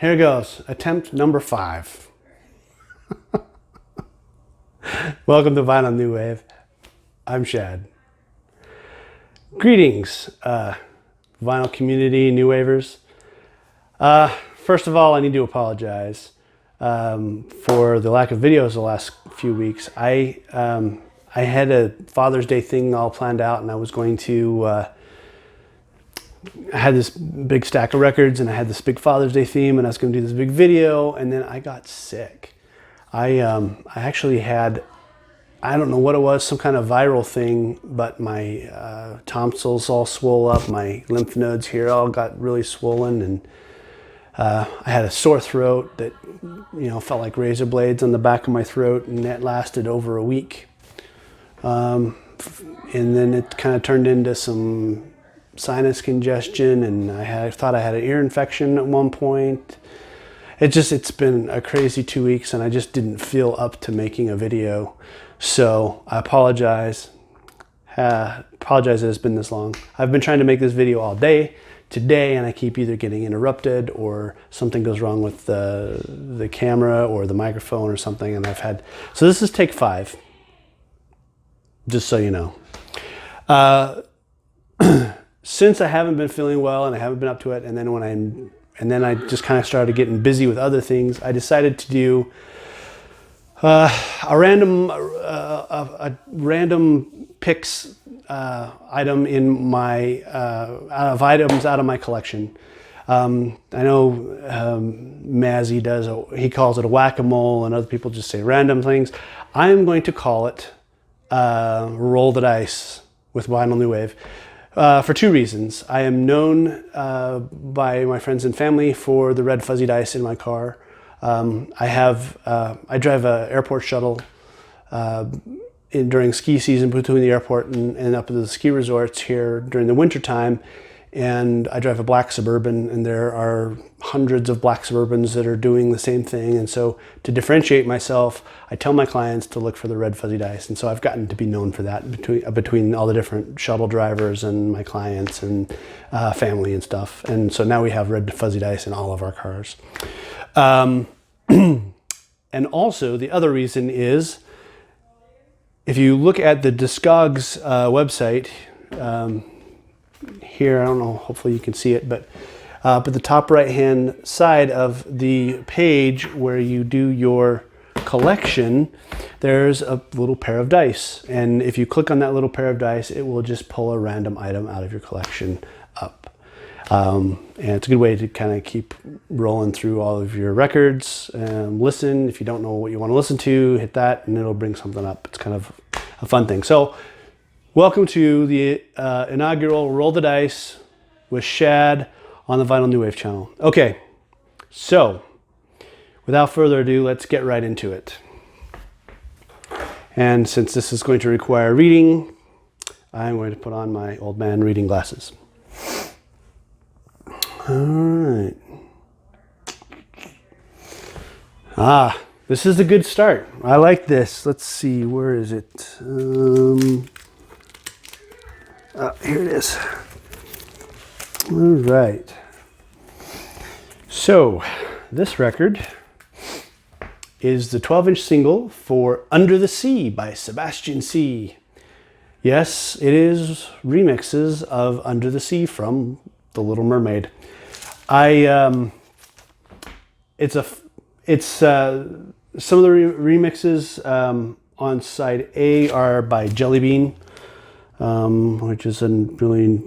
Here goes, attempt number 5. Welcome to Vinyl New Wave. I'm Shad. Greetings, vinyl community, new wavers. First of all, I need to apologize for the lack of videos the last few weeks. I had a Father's Day thing all planned out, and I was going to I had this big stack of records, and I had this big Father's Day theme, and I was going to do this big video, and then I got sick. I actually had, I don't know what it was, some kind of viral thing, but my tonsils all swole up, my lymph nodes here all got really swollen, and I had a sore throat that, felt like razor blades on the back of my throat, and that lasted over a week. And then it kind of turned into some sinus congestion, and I thought I had an ear infection at one point. It's been a crazy 2 weeks, and I just didn't feel up to making a video. So I apologize. Apologize that it's been this long. I've been trying to make this video all day today, and I keep either getting interrupted or something goes wrong with the camera or the microphone or something, and so this is take 5, just so you know. Since I haven't been feeling well and I haven't been up to it, and then I just kind of started getting busy with other things, I decided to do a random picks item in my items out of my collection. I know Mazzy does, he calls it a whack-a-mole, and other people just say random things. I'm going to call it roll the dice with Vinyl New Wave. For 2 reasons. I am known by my friends and family for the red fuzzy dice in my car. I drive an airport shuttle during ski season between the airport and up to the ski resorts here during the winter time. And I drive a black Suburban, and there are hundreds of black Suburbans that are doing the same thing. And so to differentiate myself, I tell my clients to look for the red fuzzy dice. And so I've gotten to be known for that between all the different shuttle drivers and my clients and family and stuff. And so now we have red fuzzy dice in all of our cars. And also the other reason is, if you look at the Discogs website, here, I don't know, hopefully you can see it, but up at the top right hand side of the page where you do your collection, there's a little pair of dice, and if you click on that little pair of dice, it will just pull a random item out of your collection up. And it's a good way to kind of keep rolling through all of your records. Listen, if you don't know what you want to listen to, hit that and it'll bring something up. It's kind of a fun thing. So welcome to the inaugural Roll the Dice with Shad on the Vinyl New Wave channel. Okay, so without further ado, let's get right into it. And since this is going to require reading, I'm going to put on my old man reading glasses. All right. This is a good start. I like this. Let's see, where is it? Here it is. All right. So this record is the 12-inch single for Under the Sea by Sebastian C. Yes, it is remixes of Under the Sea from The Little Mermaid. Some of the remixes on side A are by Jelly Bean, which is a really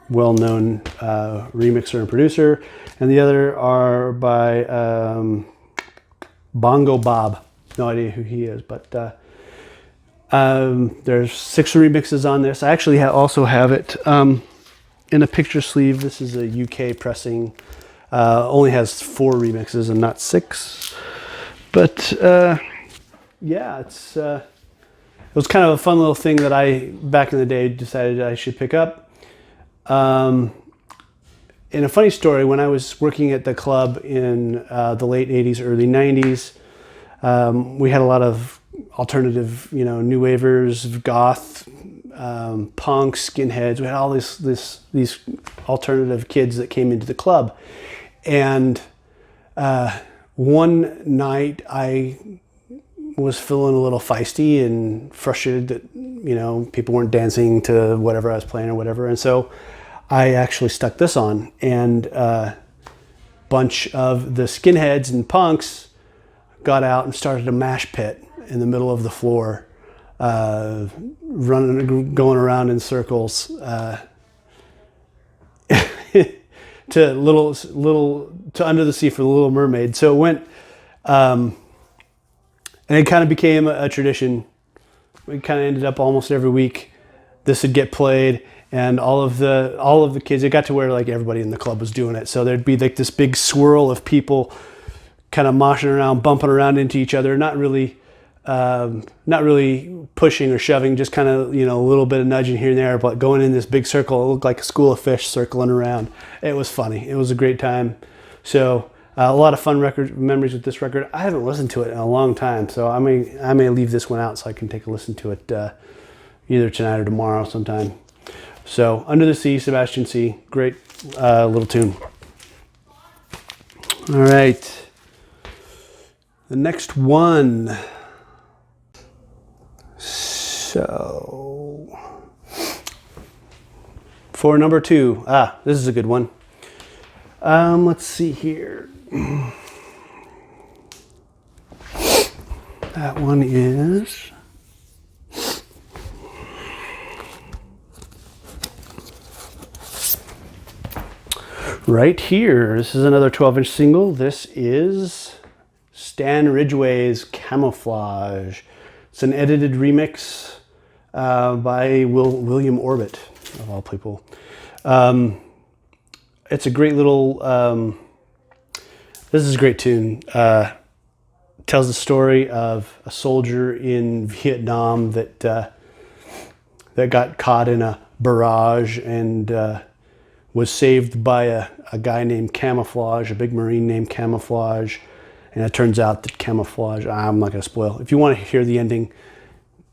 well-known remixer and producer, and the other are by Bongo Bob. No idea who he is, but there's 6 remixes on this. I actually also have it in a picture sleeve. This is a UK pressing. Only has 4 remixes and not 6. But yeah, it was kind of a fun little thing that I, back in the day, decided I should pick up. In a funny story, when I was working at the club in the late 80s, early 90s, we had a lot of alternative, new wavers, goth, punk, skinheads. We had all these alternative kids that came into the club. And one night I was feeling a little feisty and frustrated that, you know, people weren't dancing to whatever I was playing or whatever. And so I actually stuck this on, and a bunch of the skinheads and punks got out and started a mash pit in the middle of the floor, running, going around in circles, to Under the Sea for the Little Mermaid. So it went, and it kind of became a tradition. We kind of ended up almost every week this would get played, and all of the kids, it got to where like everybody in the club was doing it. So there'd be like this big swirl of people kind of moshing around, bumping around into each other, not really pushing or shoving, just kind of, you know, a little bit of nudging here and there, but going in this big circle. It looked like a school of fish circling around. It was funny. It was a great time. So a lot of fun memories with this record. I haven't listened to it in a long time, so I may leave this one out so I can take a listen to it either tonight or tomorrow sometime. So Under the Sea, Sebastian C. Great little tune. All right. The next one. So, for number 2, this is a good one. Let's see here. That one is right here. This is another 12-inch single. This is Stan Ridgway's Camouflage. It's an edited remix by William Orbit, of all people. It's a great little, this is a great tune. Tells the story of a soldier in Vietnam that got caught in a barrage and was saved by a guy named Camouflage, a big Marine named Camouflage. And it turns out that Camouflage, I'm not going to spoil. If you want to hear the ending,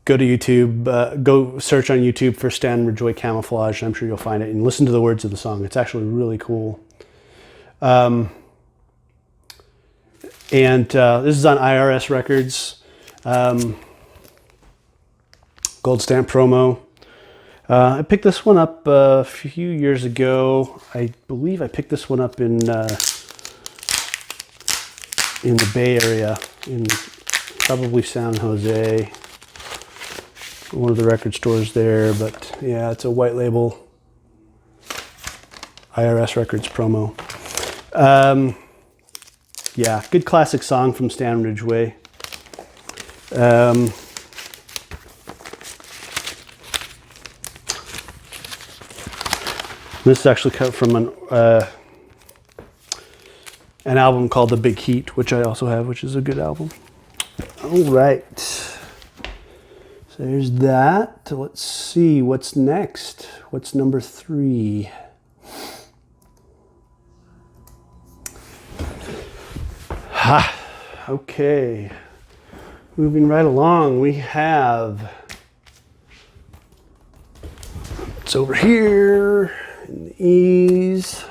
go to YouTube, go search on YouTube for Stan Ridgway Camouflage. I'm sure you'll find it, and listen to the words of the song. It's actually really cool. And this is on IRS Records. Gold stamp promo. I picked this one up a few years ago. I believe I picked this one up in the Bay Area, in probably San Jose, one of the record stores there. But yeah, it's a white label IRS Records promo. Yeah, good classic song from Stan Ridgway. This is actually cut from an album called The Big Heat, which I also have, which is a good album. All right. So there's that. Let's see what's next. What's number 3? Ha! Okay. Moving right along, we have, it's over here in the E's.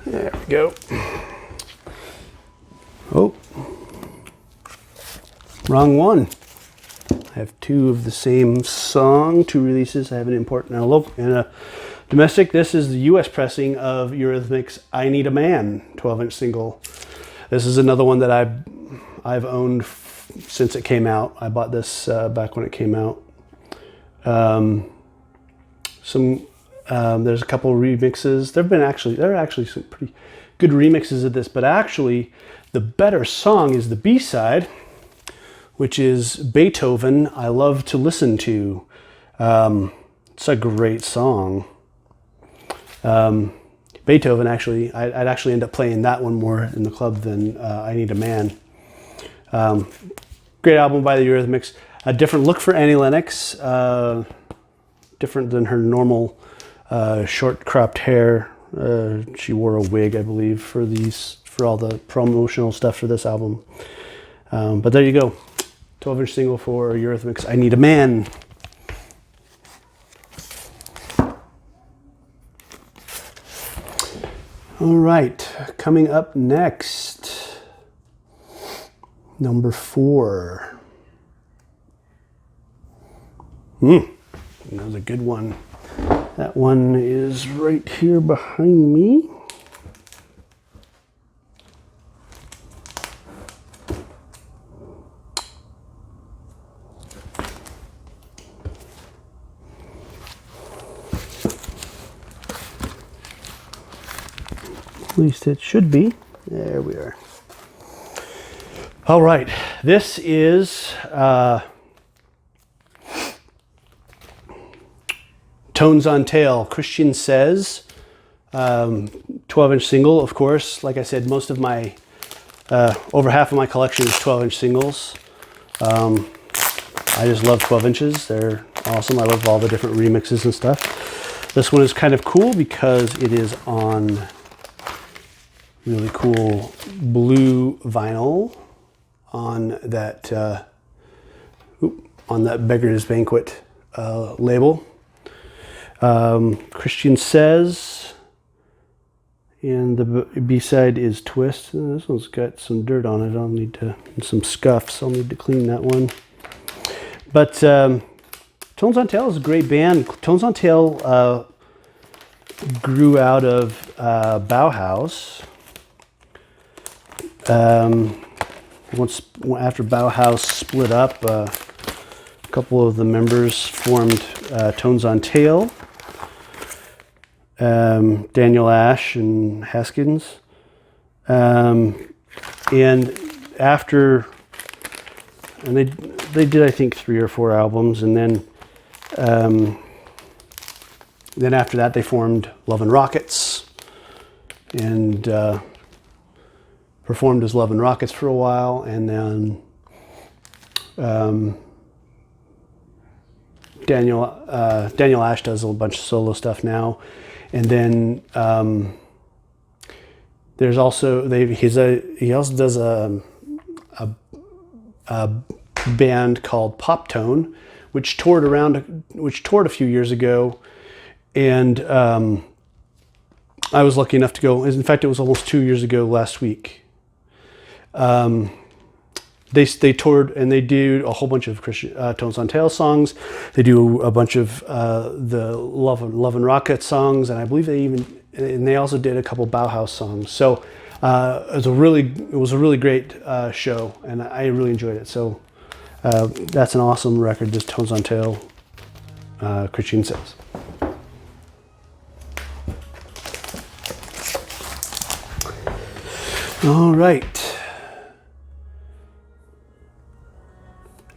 There we go. Oh, wrong one. I have 2 of the same song, 2 releases. I have an import and a local and a domestic. This is the U.S. pressing of Eurythmics' "I Need a Man" 12-inch single. This is another one that I've owned since it came out. I bought this back when it came out. There's a couple remixes. There are actually some pretty good remixes of this, but actually the better song is the B-side, which is Beethoven, "I Love to Listen to." It's a great song. Beethoven, actually, I'd actually end up playing that one more in the club than "I Need a Man." Great album by the Eurythmics. A different look for Annie Lennox, different than her normal short cropped hair. She wore a wig, I believe, for all the promotional stuff for this album. But there you go. 12-inch single for Eurythmics, I Need a Man. All right, coming up next, number 4. That was a good one. That one is right here behind me. At least it should be. There we are. All right, this is Tones on Tail, Christian Says, 12-inch single, of course. Like I said, most of my, over half of my collection is 12-inch singles. I just love 12 inches. They're awesome. I love all the different remixes and stuff. This one is kind of cool because it is on really cool blue vinyl on that Beggar's Banquet label. Christian Says, and the B-side is Twist. This one's got some dirt on it. I'll need to, and some scuffs. I'll need to clean that one. But Tones on Tail is a great band. Tones on Tail grew out of Bauhaus. After Bauhaus split up, a couple of the members formed Tones on Tail. Daniel Ash and Haskins. And they did, I think, 3 or 4 albums, and then after that they formed Love and Rockets, and performed as Love and Rockets for a while, and then Daniel Ash does a bunch of solo stuff now, and then there's also he also does a band called Pop Tone, which toured a few years ago, and I was lucky enough to go. In fact, it was almost 2 years ago last week. They toured, and they do a whole bunch of Christian Tones on Tail songs. They do a bunch of the Love and Rocket songs, and I believe they also did a couple Bauhaus songs. So it was a really great show, and I really enjoyed it. So that's an awesome record. This Tones on Tail, Christian Says. All right.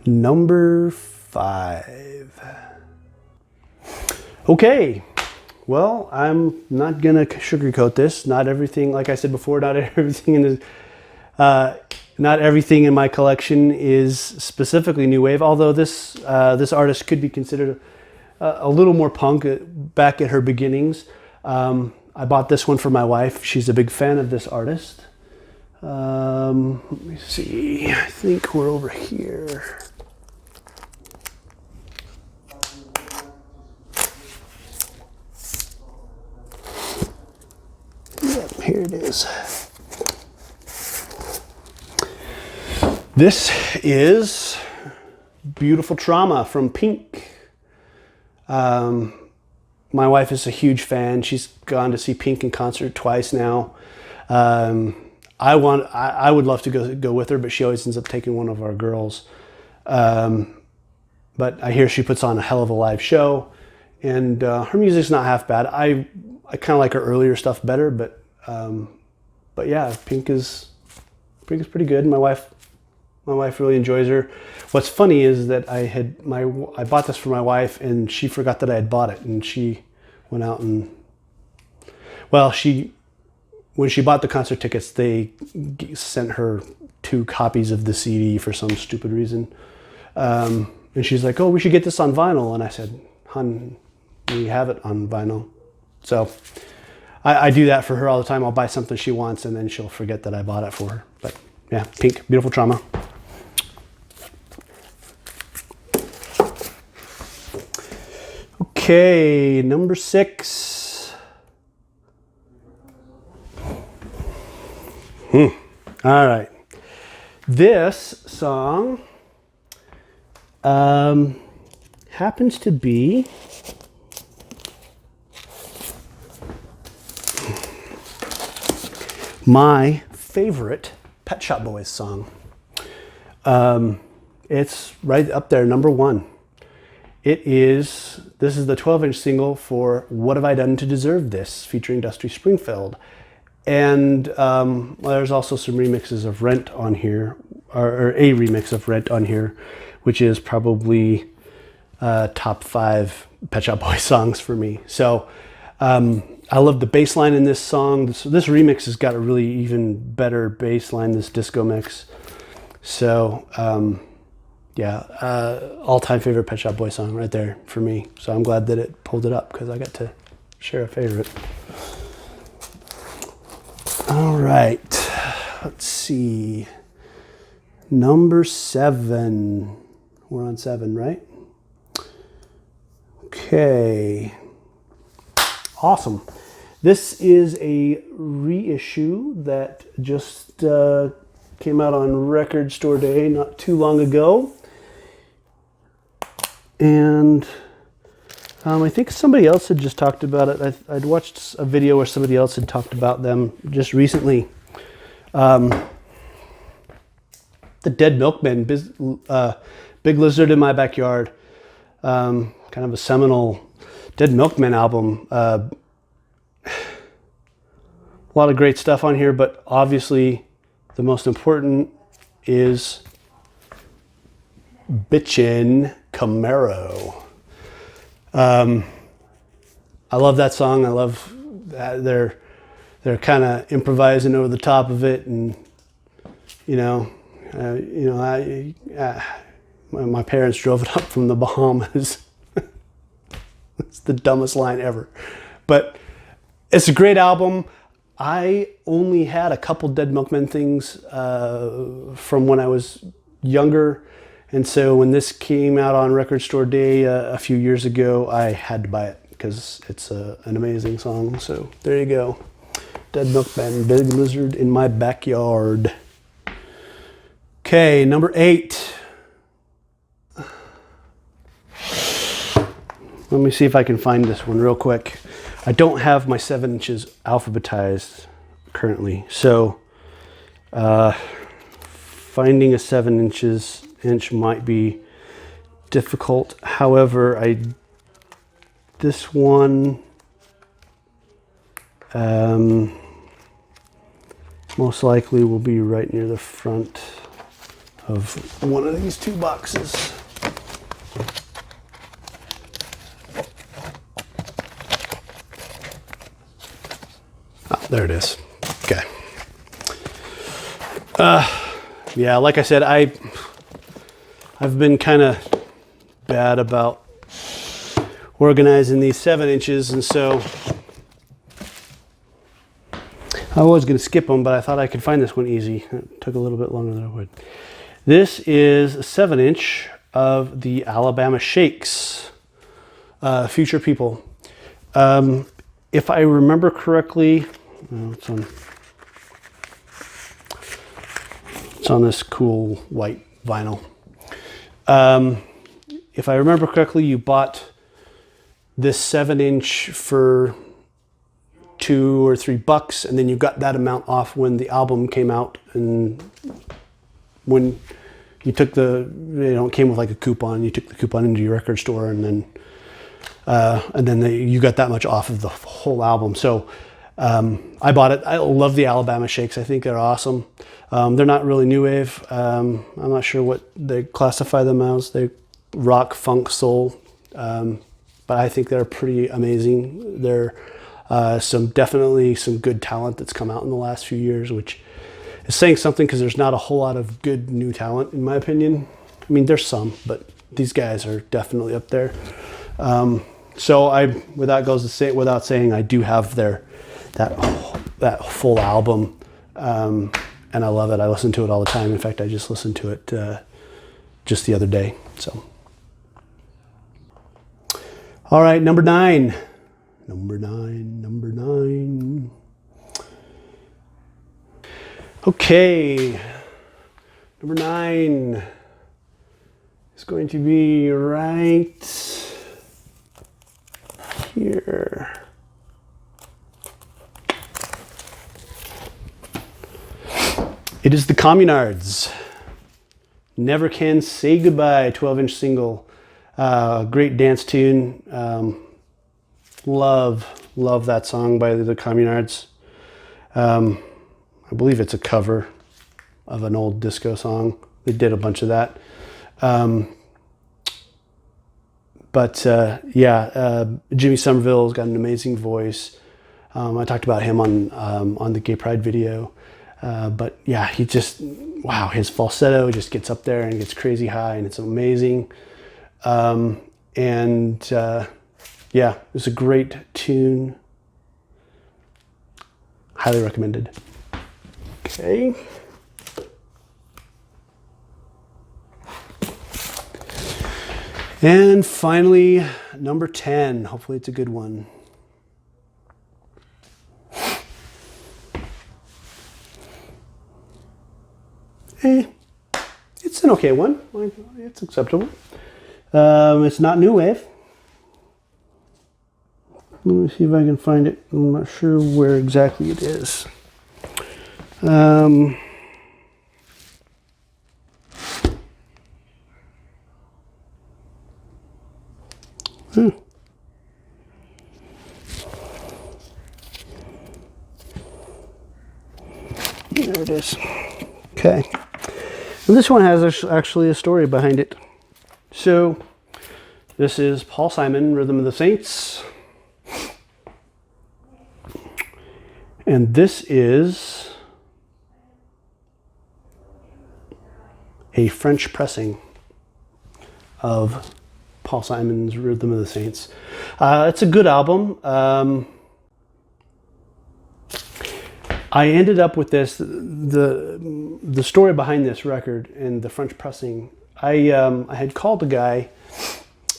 Number 5. Okay, well, I'm not gonna sugarcoat this. Not everything, like I said before, not everything in my collection is specifically new wave. Although this artist could be considered a little more punk back at her beginnings. I bought this one for my wife. She's a big fan of this artist. Let me see. I think we're over here. Here it is. This is Beautiful Trauma from Pink. My wife is a huge fan. She's gone to see Pink in concert twice now. I would love to go with her, but she always ends up taking one of our girls. But I hear she puts on a hell of a live show, and her music's not half bad. I kind of like her earlier stuff better, but yeah, Pink is pretty good. My wife really enjoys her. What's funny is that I bought this for my wife, and she forgot that I had bought it, and she went out and, well, when she bought the concert tickets, they sent her 2 copies of the CD for some stupid reason, and she's like, "Oh, we should get this on vinyl," and I said, "Hun, we have it on vinyl." So I do that for her all the time. I'll buy something she wants, and then she'll forget that I bought it for her. But yeah, Pink, Beautiful Trauma. Okay, number 6. All right. This song happens to be my favorite Pet Shop Boys song. It's right up there, number 1. This is the 12-inch single for What Have I Done to Deserve This, featuring Dusty Springfield. And there's also some remixes of Rent on here, or a remix of Rent on here, which is probably top 5 Pet Shop Boys songs for me. So I love the bass line in this song. This remix has got a really even better bass line, this disco mix. So yeah, all-time favorite Pet Shop Boys song right there for me. So I'm glad that it pulled it up because I got to share a favorite. All right, let's see. Number 7. We're on 7, right? Okay. Awesome. This is a reissue that just came out on Record Store Day not too long ago. And I think somebody else had just talked about it. I'd watched a video where somebody else had talked about them just recently. The Dead Milkmen, Big Lizard in My Backyard, kind of a seminal Dead Milkmen album. A lot of great stuff on here, but obviously the most important is Bitchin' Camaro. I love that song. I love that they're kind of improvising over the top of it, and my parents drove it up from the Bahamas. It's the dumbest line ever, but it's a great album. I only had a couple Dead Milkmen things from when I was younger. And so when this came out on Record Store Day a few years ago, I had to buy it because it's an amazing song. So there you go. Dead Milkmen, Big Lizard in My Backyard. Okay, number 8. Let me see if I can find this one real quick. I don't have my 7 inches alphabetized currently. So finding a 7 inch might be difficult. However, this one most likely will be right near the front of one of these 2 boxes. Oh, there it is. Okay. Yeah, like I said, I've been kind of bad about organizing these 7 inches, and so I was going to skip them, but I thought I could find this one easy. It took a little bit longer than I would. This is a 7 inch of the Alabama Shakes, Future People. If I remember correctly, it's on this cool white vinyl. If I remember correctly, you bought this 7 inch for $2 or $3, and then you got that amount off when the album came out, and when you took it came with like a coupon. You took the coupon into your record store, and then you got that much off of the whole album. So I bought it. I love the Alabama Shakes. I think they're awesome. They're not really new wave. I'm not sure what they classify them as. They rock, funk, soul, but I think they're pretty amazing. They're definitely some good talent that's come out in the last few years, which is saying something because there's not a whole lot of good new talent, in my opinion. I mean, there's some, but these guys are definitely up there. So without saying, I do have that full album, and I love it. I listen to it all the time. In fact, I just listened to it just the other day. So, All right, number 9. Number 9, number 9. Okay, number 9 is going to be right here. It is the Communards. Never Can Say Goodbye, 12-inch single. Great dance tune. Love that song by the Communards. I believe it's a cover of an old disco song. They did a bunch of that. Jimmy Somerville's got an amazing voice. I talked about him on the Gay Pride video. But yeah, he just, wow, his falsetto just gets up there and gets crazy high, and it's amazing. Yeah, it's a great tune. Highly recommended. Okay. And finally, number 10. Hopefully it's a good one. It's an okay one. It's acceptable. It's not new wave. Let me see if I can find it. I'm not sure where exactly it is. There it is. Okay. And this one has actually a story behind it. So, this is Paul Simon, Rhythm of the Saints. And this is a French pressing of Paul Simon's Rhythm of the Saints. It's a good album. I ended up with this, the story behind this record and the French pressing. I had called the guy.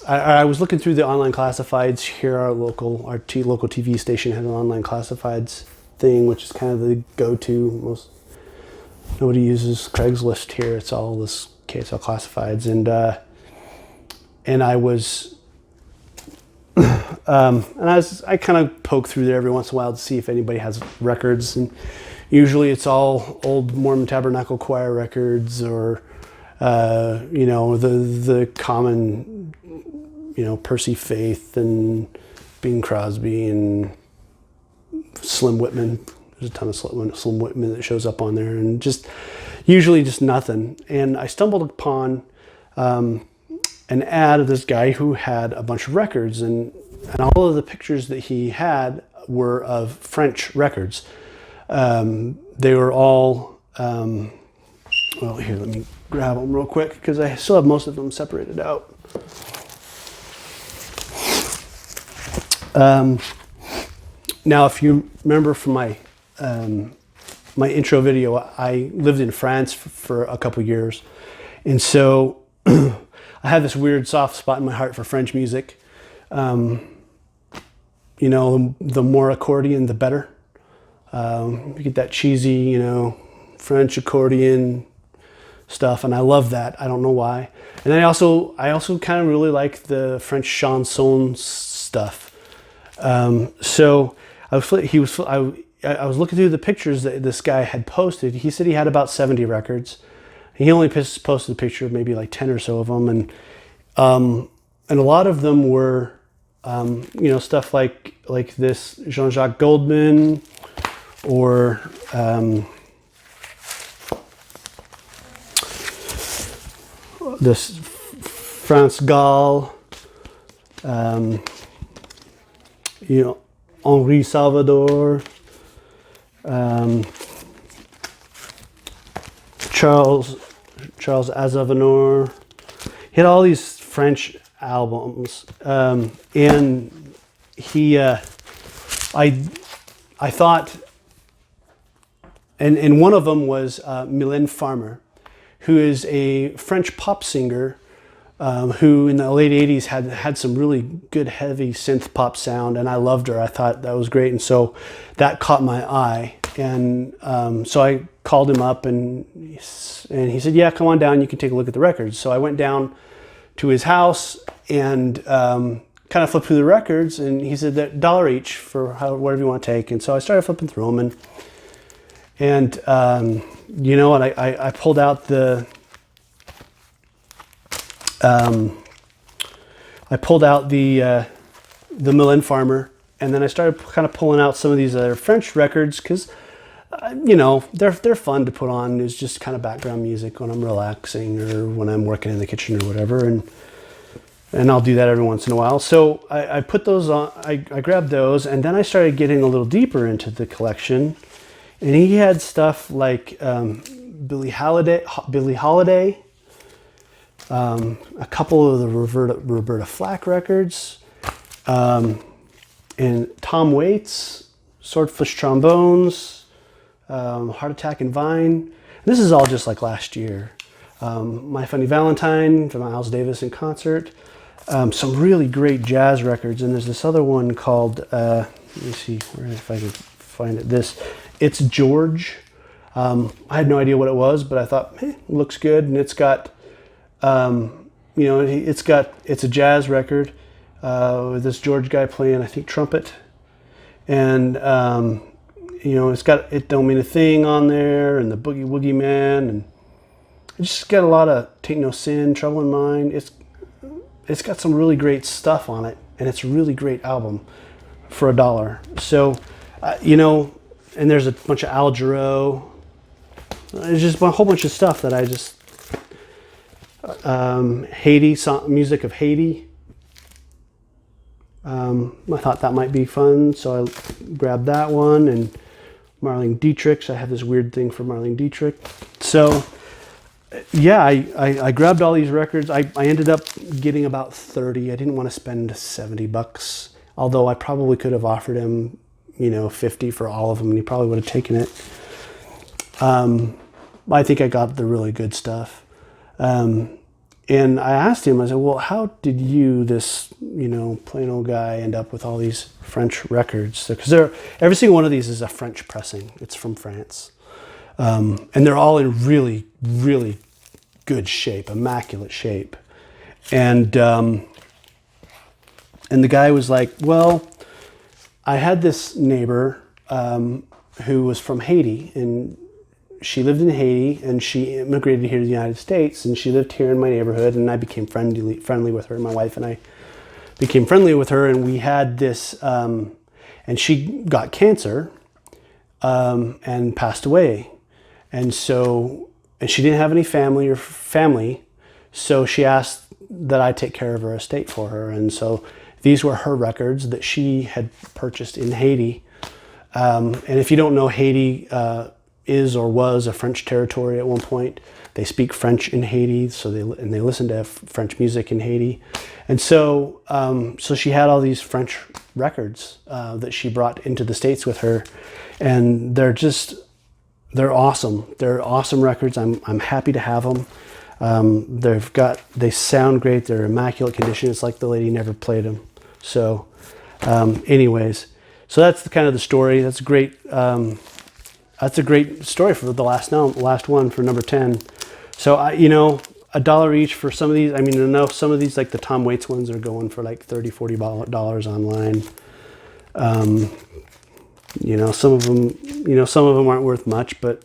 I was looking through the online classifieds here. Our local TV station had an online classifieds thing, which is kind of the go-to. Nobody uses Craigslist here. It's all this KSL classifieds, and I was. I kind of poke through there every once in a while to see if anybody has records, and usually it's all old Mormon Tabernacle Choir records, or the common, Percy Faith and Bing Crosby and Slim Whitman. There's a ton of Slim Whitman that shows up on there, and usually just nothing. And I stumbled upon an ad of this guy who had a bunch of records, and all of the pictures that he had were of French records. They were all, well, here, let me grab them real quick, because I still have most of them separated out. Now, if you remember from my my intro video, I lived in France for a couple years, and so I have this weird soft spot in my heart for French music. The more accordion, the better. You get that cheesy, French accordion stuff, and I love that. I don't know why. And then I also kind of really like the French chanson stuff. So I was looking through the pictures that this guy had posted. He said he had about 70 records. He only posted a picture of maybe like 10 or so of them, and a lot of them were, stuff like this Jean-Jacques Goldman, or this France Gall, Henri Salvador, Charles Aznavour. He had all these French albums, and he, I thought, and one of them was Mylène Farmer, who is a French pop singer who in the late 80s had some really good heavy synth pop sound, and I loved her. I thought that was great, and so that caught my eye. And so I called him up, and he said, yeah, come on down, you can take a look at the records. So I went down to his house and kind of flipped through the records, and he said that $1 each for whatever you want to take. And so I started flipping through them, and you know, and I pulled out the Millen Farmer, and then I started kind of pulling out some of these other French records because, you know, they're fun to put on. It's just kind of background music when I'm relaxing or when I'm working in the kitchen or whatever, and I'll do that every once in a while. So I put those on. I grabbed those, and then I started getting a little deeper into the collection, and he had stuff like Billie Holiday. A couple of the Roberta Flack records, and Tom Waits, Swordfish Trombones, Heart Attack and Vine. This is all just like last year. My Funny Valentine from Miles Davis in concert. Some really great jazz records, and there's this other one called, let me see if I can find it. It's George. I had no idea what it was, but I thought, hey, it looks good, and it's got, you know, it's a jazz record with this George guy playing, I think, trumpet, and you know, it's got It Don't Mean a Thing on there, and the Boogie Woogie Man, and it's just got a lot of Tain't No Sin, Trouble in Mind. It's got some really great stuff on it, and it's a really great album for $1. So, you know, and there's a bunch of Al Jarreau. There's just a whole bunch of stuff that I just. Haiti, music of Haiti. I thought that might be fun, so I grabbed that one. And Marlene Dietrich, I have this weird thing for Marlene Dietrich. So yeah, I grabbed all these records. I ended up getting about 30. I didn't want to spend $70, although I probably could have offered him, you know, 50 for all of them, and he probably would have taken it. I think I got the really good stuff. And I asked him, I said, well, how did you, this, you know, plain old guy, end up with all these French records? Because every single one of these is a French pressing. It's from France. And they're all in really, really good shape, immaculate shape. And the guy was like, well, I had this neighbor who was from Haiti, and she lived in Haiti, and she immigrated here to the United States, and she lived here in my neighborhood, and I became friendly with her. My wife and I became friendly with her, and we had this, and she got cancer and passed away. And so, and she didn't have any family, so she asked that I take care of her estate for her. And so these were her records that she had purchased in Haiti. And if you don't know, Haiti is or was a French territory at one point. They speak French in Haiti, so they listen to French music in Haiti. And so so she had all these French records that she brought into the States with her, and they're awesome. They're awesome records. I'm happy to have them. They sound great. They're immaculate condition. It's like the lady never played them. So anyways, so that's kind of the story. That's great. That's a great story for the last one for number 10. So you know, $1 each for some of these. I mean, I know some of these, like the Tom Waits ones, are going for like $30, $40 online. You know, some of them aren't worth much, but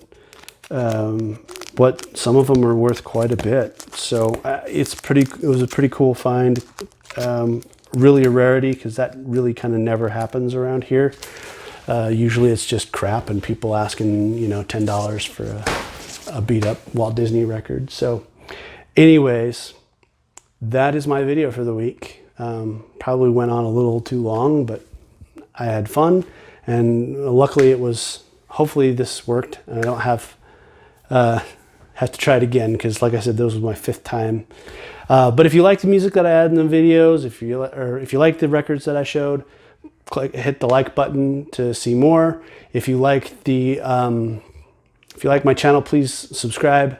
some of them are worth quite a bit. So it was a pretty cool find. Really a rarity, because that really kind of never happens around here. Usually it's just crap and people asking, you know, $10 for a beat up Walt Disney record. So anyways, that is my video for the week. Probably went on a little too long, but I had fun, and luckily hopefully this worked, and I don't have to try it again, because like I said, this was my 5th time. But if you like the music that I add in the videos, if you like the records that I showed, hit the like button to see more. If you like my channel, please subscribe.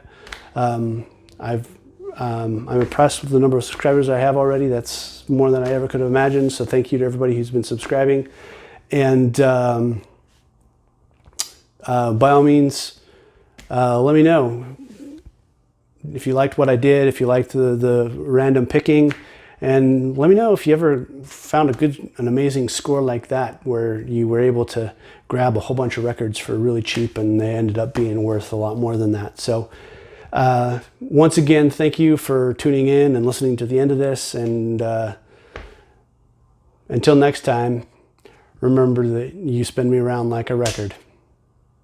I'm impressed with the number of subscribers I have already. That's more than I ever could have imagined. So thank you to everybody who's been subscribing. And by all means, let me know if you liked what I did, if you liked the random picking, and let me know if you ever found an amazing score like that, where you were able to grab a whole bunch of records for really cheap and they ended up being worth a lot more than that. So once again, thank you for tuning in and listening to the end of this. And until next time, remember that you spin me around like a record.